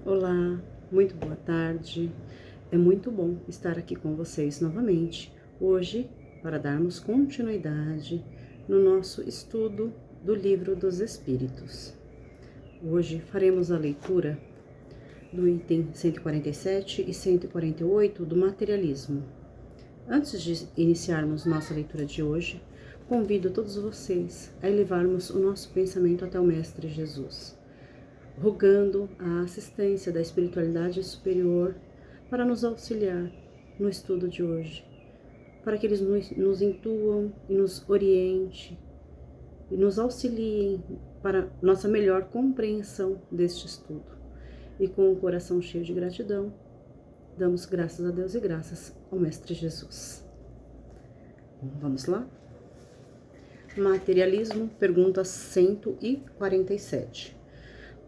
Olá, muito boa tarde. É muito bom estar aqui com vocês novamente, hoje, para darmos continuidade no nosso estudo do Livro dos Espíritos. Hoje faremos a leitura do item 147 e 148 do materialismo. Antes de iniciarmos nossa leitura de hoje, convido todos vocês a elevarmos o nosso pensamento até o Mestre Jesus, rogando a assistência da espiritualidade superior para nos auxiliar no estudo de hoje, para que eles nos intuam e nos orientem e nos auxiliem para nossa melhor compreensão deste estudo. E com o coração cheio de gratidão, damos graças a Deus e graças ao Mestre Jesus. Vamos lá? Materialismo, pergunta 147.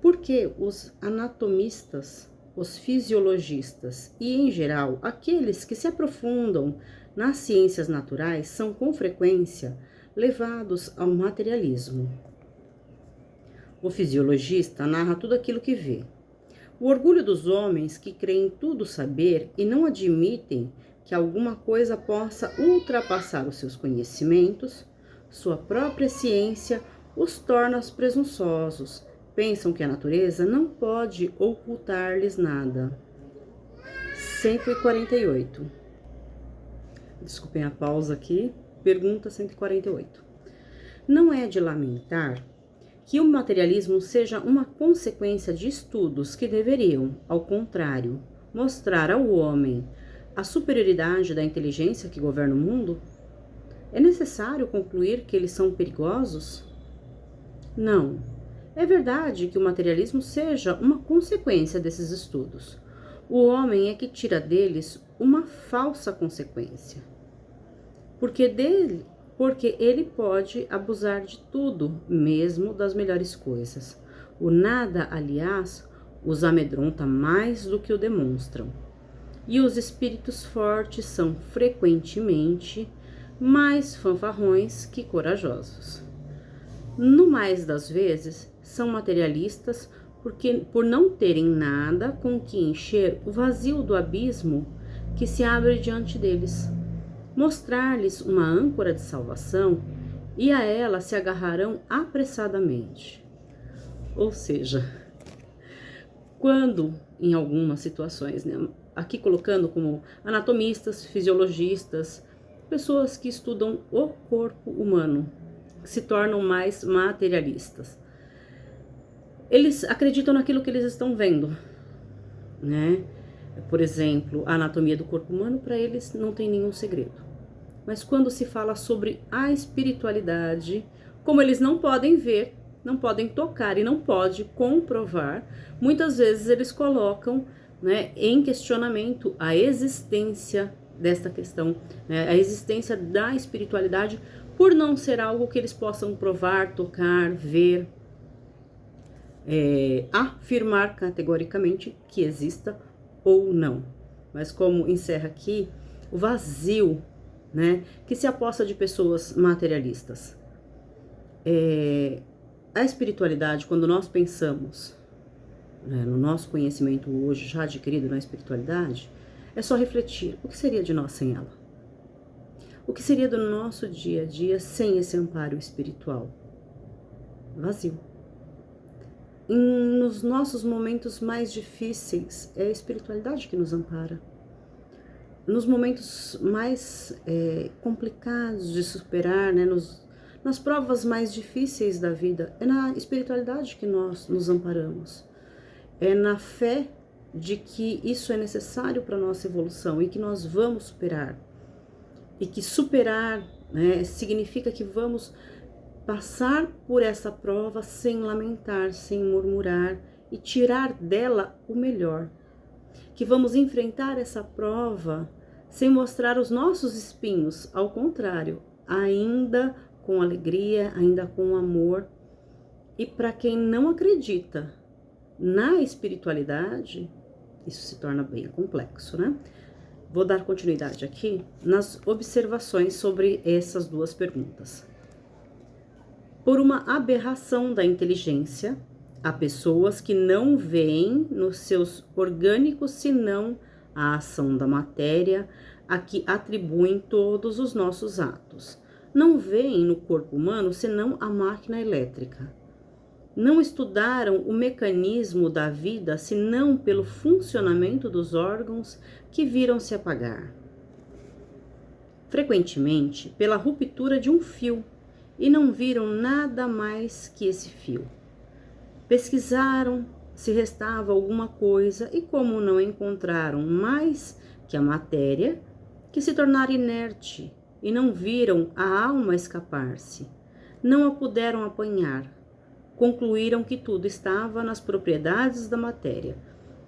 Por que os anatomistas, os fisiologistas e, em geral, aqueles que se aprofundam nas ciências naturais são, com frequência, levados ao materialismo? O fisiologista narra tudo aquilo que vê. O orgulho dos homens que creem tudo saber e não admitem que alguma coisa possa ultrapassar os seus conhecimentos, sua própria ciência, os torna presunçosos. Pensam que a natureza não pode ocultar-lhes nada. 148. Desculpem a pausa aqui. Pergunta 148. Não é de lamentar que o materialismo seja uma consequência de estudos que deveriam, ao contrário, mostrar ao homem a superioridade da inteligência que governa o mundo? É necessário concluir que eles são perigosos? Não. É verdade que o materialismo seja uma consequência desses estudos. O homem é que tira deles uma falsa consequência. Porque ele pode abusar de tudo, mesmo das melhores coisas. O nada, aliás, os amedronta mais do que o demonstram. E os espíritos fortes são frequentemente mais fanfarrões que corajosos. No mais das vezes, são materialistas por não terem nada com que encher o vazio do abismo que se abre diante deles. Mostrar-lhes uma âncora de salvação e a ela se agarrarão apressadamente. Ou seja, quando, em algumas situações, aqui colocando como anatomistas, fisiologistas, pessoas que estudam o corpo humano, se tornam mais materialistas. Eles acreditam naquilo que eles estão vendo, né? Por exemplo, a anatomia do corpo humano, para eles não tem nenhum segredo. Mas quando se fala sobre a espiritualidade, como eles não podem ver, não podem tocar e não podem comprovar, muitas vezes eles colocam, né, em questionamento a existência desta questão, né, a existência da espiritualidade, por não ser algo que eles possam provar, tocar, ver, afirmar categoricamente que exista ou não. Mas como encerra aqui, o vazio, né, que se aposta de pessoas materialistas. A espiritualidade, quando nós pensamos, né, no nosso conhecimento hoje já adquirido na espiritualidade, é só refletir o que seria de nós sem ela. O que seria do nosso dia a dia sem esse amparo espiritual? Vazio. Nos nossos momentos mais difíceis, é a espiritualidade que nos ampara. Nos momentos mais complicados de superar, né, nas provas mais difíceis da vida, é na espiritualidade que nós nos amparamos. É na fé de que isso é necessário para a nossa evolução e que nós vamos superar. E que superar, né, significa que vamos passar por essa prova sem lamentar, sem murmurar e tirar dela o melhor. Que vamos enfrentar essa prova sem mostrar os nossos espinhos, ao contrário, ainda com alegria, ainda com amor. E para quem não acredita na espiritualidade, isso se torna bem complexo, né? Vou dar continuidade aqui nas observações sobre essas duas perguntas. Por uma aberração da inteligência, Há pessoas que não veem nos seus orgânicos senão a ação da matéria a que atribuem todos os nossos atos. Não veem no corpo humano senão a máquina elétrica. Não estudaram o mecanismo da vida senão pelo funcionamento dos órgãos que viram se apagar. Frequentemente, pela ruptura de um fio, e não viram nada mais que esse fio. Pesquisaram se restava alguma coisa e, como não encontraram mais que a matéria, que se tornara inerte e não viram a alma escapar-se, não a puderam apanhar. Concluíram que tudo estava nas propriedades da matéria.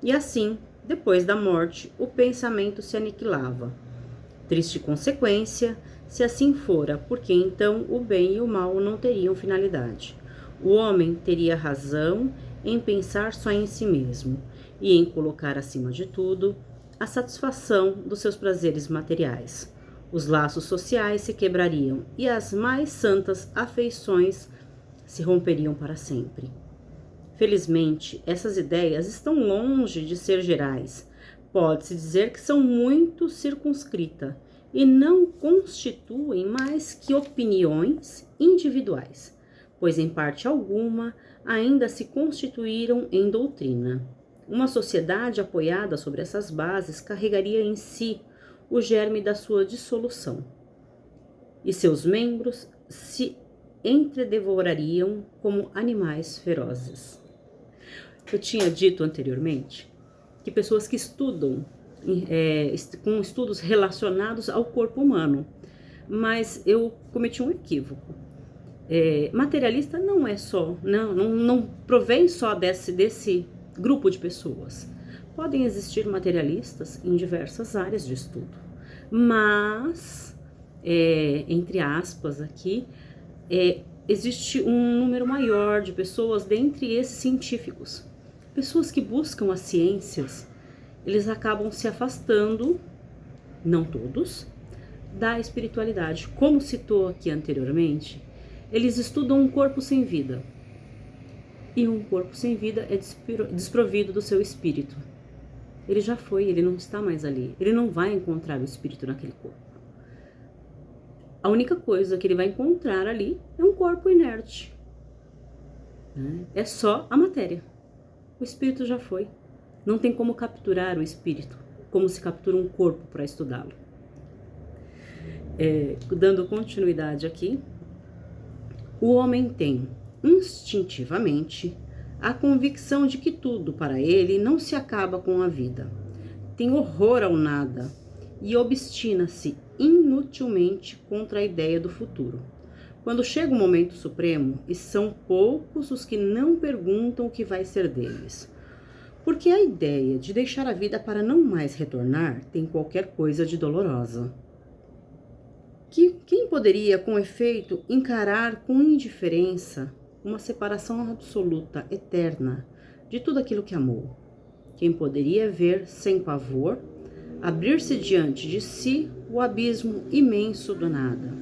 E assim, depois da morte, o pensamento se aniquilava. Triste consequência, se assim fora, porque então o bem e o mal não teriam finalidade. O homem teria razão em pensar só em si mesmo e em colocar acima de tudo a satisfação dos seus prazeres materiais. Os laços sociais se quebrariam e as mais santas afeições se romperiam para sempre. Felizmente, essas ideias estão longe de ser gerais. Pode-se dizer que são muito circunscritas e não constituem mais que opiniões individuais, pois em parte alguma ainda se constituíram em doutrina. Uma sociedade apoiada sobre essas bases carregaria em si o germe da sua dissolução, e seus membros se entredevorariam como animais ferozes. Eu tinha dito anteriormente que pessoas que estudam com estudos relacionados ao corpo humano, mas eu cometi um equívoco. Materialista não é só, não provém só desse grupo de pessoas. Podem existir materialistas em diversas áreas de estudo, mas, entre aspas aqui, existe um número maior de pessoas dentre esses científicos. Pessoas que buscam as ciências, eles acabam se afastando, não todos, da espiritualidade. Como citou aqui anteriormente, eles estudam um corpo sem vida. E um corpo sem vida é desprovido do seu espírito. Ele já foi, ele não está mais ali. Ele não vai encontrar o espírito naquele corpo. A única coisa que ele vai encontrar ali é um corpo inerte. É só a matéria. O espírito já foi. Não tem como capturar o espírito, como se captura um corpo para estudá-lo. Dando continuidade aqui, o homem tem, instintivamente, a convicção de que tudo para ele não se acaba com a vida. Tem horror ao nada e obstina-se inutilmente contra a ideia do futuro. Quando chega o momento supremo, e são poucos os que não perguntam o que vai ser deles. Porque a ideia de deixar a vida para não mais retornar tem qualquer coisa de dolorosa. Quem poderia, com efeito, encarar com indiferença uma separação absoluta, eterna, de tudo aquilo que amou? Quem poderia ver, sem pavor, abrir-se diante de si o abismo imenso do nada,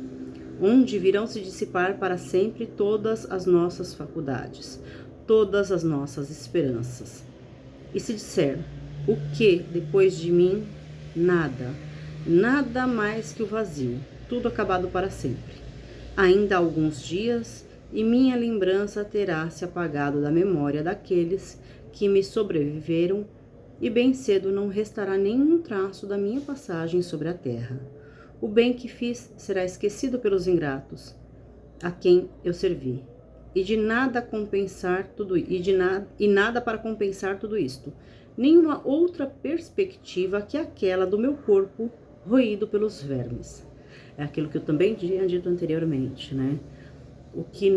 onde virão se dissipar para sempre todas as nossas faculdades, todas as nossas esperanças? E se disser, o que depois de mim? Nada, nada mais que o vazio, tudo acabado para sempre. Ainda alguns dias, e minha lembrança terá se apagado da memória daqueles que me sobreviveram, e bem cedo não restará nenhum traço da minha passagem sobre a terra. O bem que fiz será esquecido pelos ingratos, a quem eu servi, e nada para compensar tudo isto, nenhuma outra perspectiva que aquela do meu corpo roído pelos vermes. É aquilo que eu também tinha dito anteriormente, né? O que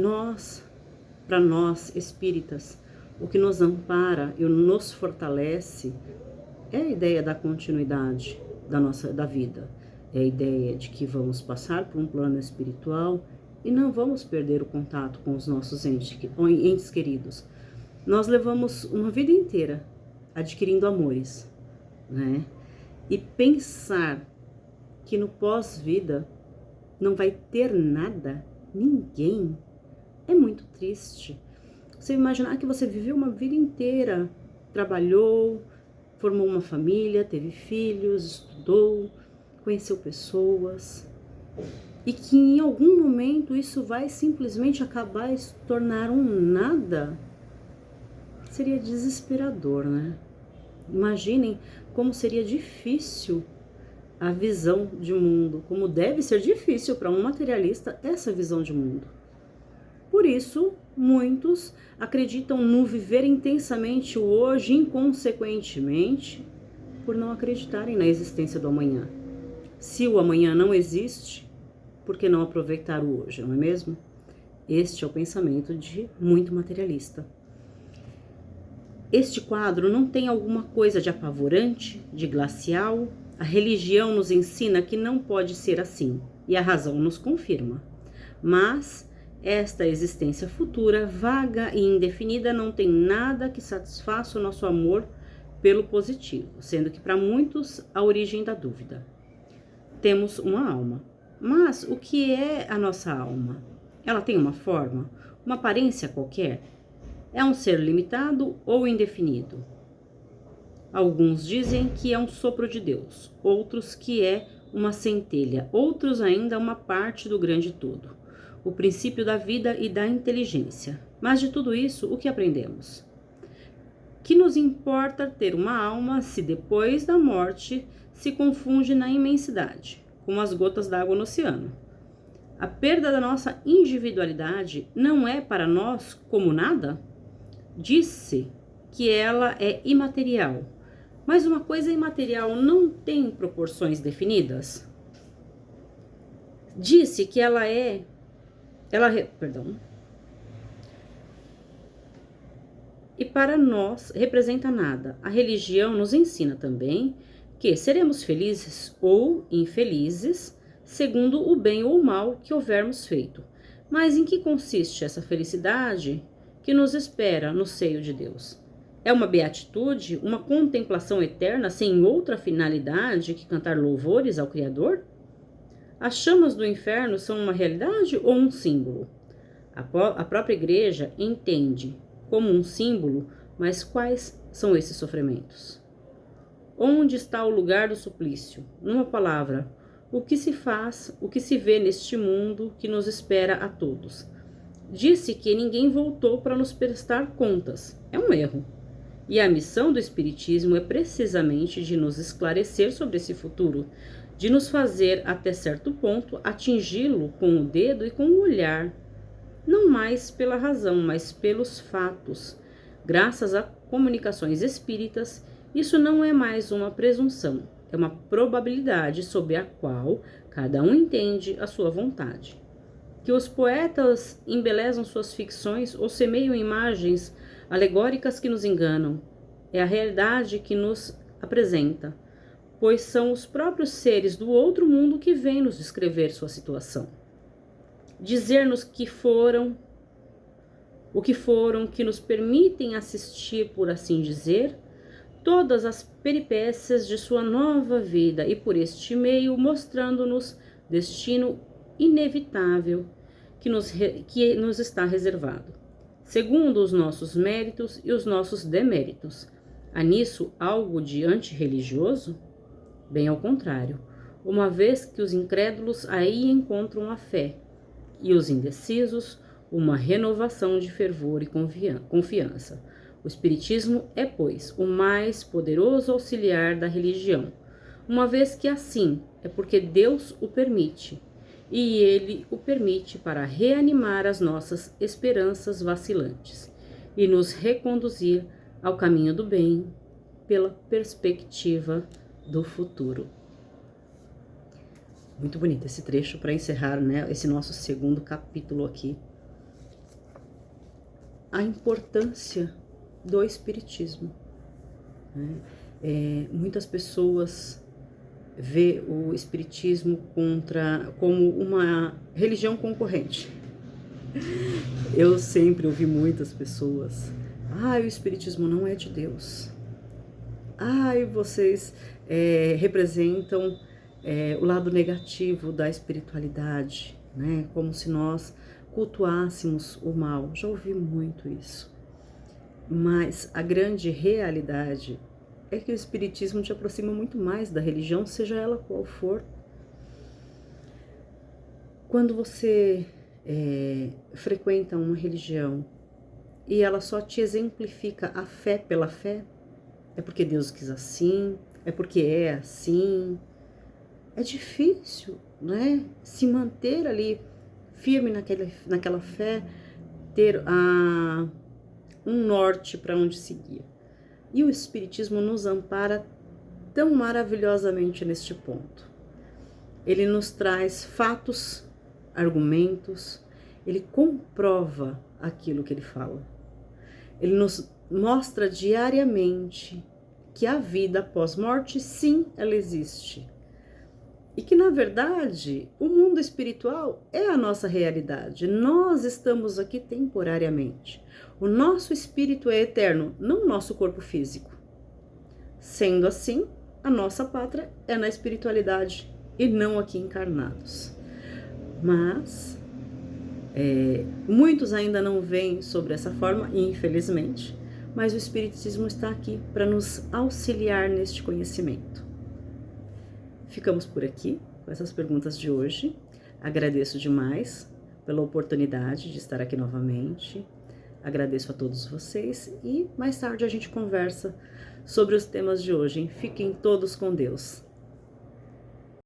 para nós espíritas, o que nos ampara e nos fortalece é a ideia da continuidade da vida. É a ideia de que vamos passar por um plano espiritual e não vamos perder o contato com os nossos entes queridos. Nós levamos uma vida inteira adquirindo amores, né? E pensar que no pós-vida não vai ter nada, ninguém, é muito triste. Você imaginar que você viveu uma vida inteira, trabalhou, formou uma família, teve filhos, estudou, conheceu pessoas, e que em algum momento isso vai simplesmente acabar e se tornar um nada, seria desesperador, né? Imaginem como seria difícil a visão de mundo, como deve ser difícil para um materialista essa visão de mundo. Por isso, muitos acreditam no viver intensamente o hoje, inconsequentemente, por não acreditarem na existência do amanhã. Se o amanhã não existe, por que não aproveitar o hoje, não é mesmo? Este é o pensamento de muito materialista. Este quadro não tem alguma coisa de apavorante, de glacial? A religião nos ensina que não pode ser assim, e a razão nos confirma. Mas esta existência futura, vaga e indefinida, não tem nada que satisfaça o nosso amor pelo positivo, sendo que para muitos a origem da dúvida. Temos uma alma. Mas o que é a nossa alma? Ela tem uma forma, uma aparência qualquer? É um ser limitado ou indefinido? Alguns dizem que é um sopro de Deus, outros que é uma centelha, outros ainda uma parte do grande todo, o princípio da vida e da inteligência. Mas de tudo isso, o que aprendemos? Que nos importa ter uma alma se depois da morte se confunde na imensidade, como as gotas d'água no oceano? A perda da nossa individualidade não é para nós como nada? Disse que ela é imaterial, mas uma coisa imaterial não tem proporções definidas? Disse que e para nós representa nada. A religião nos ensina também que seremos felizes ou infelizes, segundo o bem ou o mal que houvermos feito. Mas em que consiste essa felicidade que nos espera no seio de Deus? É uma beatitude, uma contemplação eterna sem outra finalidade que cantar louvores ao Criador? As chamas do inferno são uma realidade ou um símbolo? A própria igreja entende como um símbolo, mas quais são esses sofrimentos? Onde está o lugar do suplício? Numa palavra, o que se faz, o que se vê neste mundo que nos espera a todos? Disse que ninguém voltou para nos prestar contas. É um erro. E a missão do Espiritismo é precisamente de nos esclarecer sobre esse futuro, de nos fazer, até certo ponto, atingi-lo com o dedo e com o olhar, não mais pela razão, mas pelos fatos. Graças a comunicações espíritas, isso não é mais uma presunção, é uma probabilidade sob a qual cada um entende a sua vontade. Que os poetas embelezam suas ficções ou semeiam imagens alegóricas que nos enganam, é a realidade que nos apresenta, pois são os próprios seres do outro mundo que vêm nos descrever sua situação. Dizer-nos o que foram, que nos permitem assistir, por assim dizer, todas as peripécias de sua nova vida e por este meio mostrando-nos destino inevitável que nos está reservado, segundo os nossos méritos e os nossos deméritos. Há nisso algo de antirreligioso? Bem ao contrário, uma vez que os incrédulos aí encontram a fé, e os indecisos uma renovação de fervor e confiança. O Espiritismo é, pois, o mais poderoso auxiliar da religião, uma vez que assim é porque Deus o permite, e Ele o permite para reanimar as nossas esperanças vacilantes e nos reconduzir ao caminho do bem pela perspectiva do futuro. Muito bonito esse trecho para encerrar, né, esse nosso segundo capítulo aqui. A importância do Espiritismo. Né? Muitas pessoas vê o Espiritismo como uma religião concorrente. Eu sempre ouvi muitas pessoas: o Espiritismo não é de Deus. Vocês o lado negativo da espiritualidade, né? Como se nós, cultuássemos o mal. Já ouvi muito isso. Mas a grande realidade é que o Espiritismo te aproxima muito mais da religião, seja ela qual for. Quando você frequenta uma religião e ela só te exemplifica a fé pela fé, é porque Deus quis assim, é porque é assim, é difícil, né? Se manter ali firme naquela fé, ter um norte para onde seguir. E o Espiritismo nos ampara tão maravilhosamente neste ponto. Ele nos traz fatos, argumentos, ele comprova aquilo que ele fala. Ele nos mostra diariamente que a vida após morte, sim, ela existe. E que, na verdade, o mundo espiritual é a nossa realidade. Nós estamos aqui temporariamente. O nosso espírito é eterno, não o nosso corpo físico. Sendo assim, a nossa pátria é na espiritualidade e não aqui encarnados. Mas muitos ainda não veem sobre essa forma, infelizmente, mas o Espiritismo está aqui para nos auxiliar neste conhecimento. Ficamos por aqui com essas perguntas de hoje. Agradeço demais pela oportunidade de estar aqui novamente. Agradeço a todos vocês e mais tarde a gente conversa sobre os temas de hoje. Fiquem todos com Deus.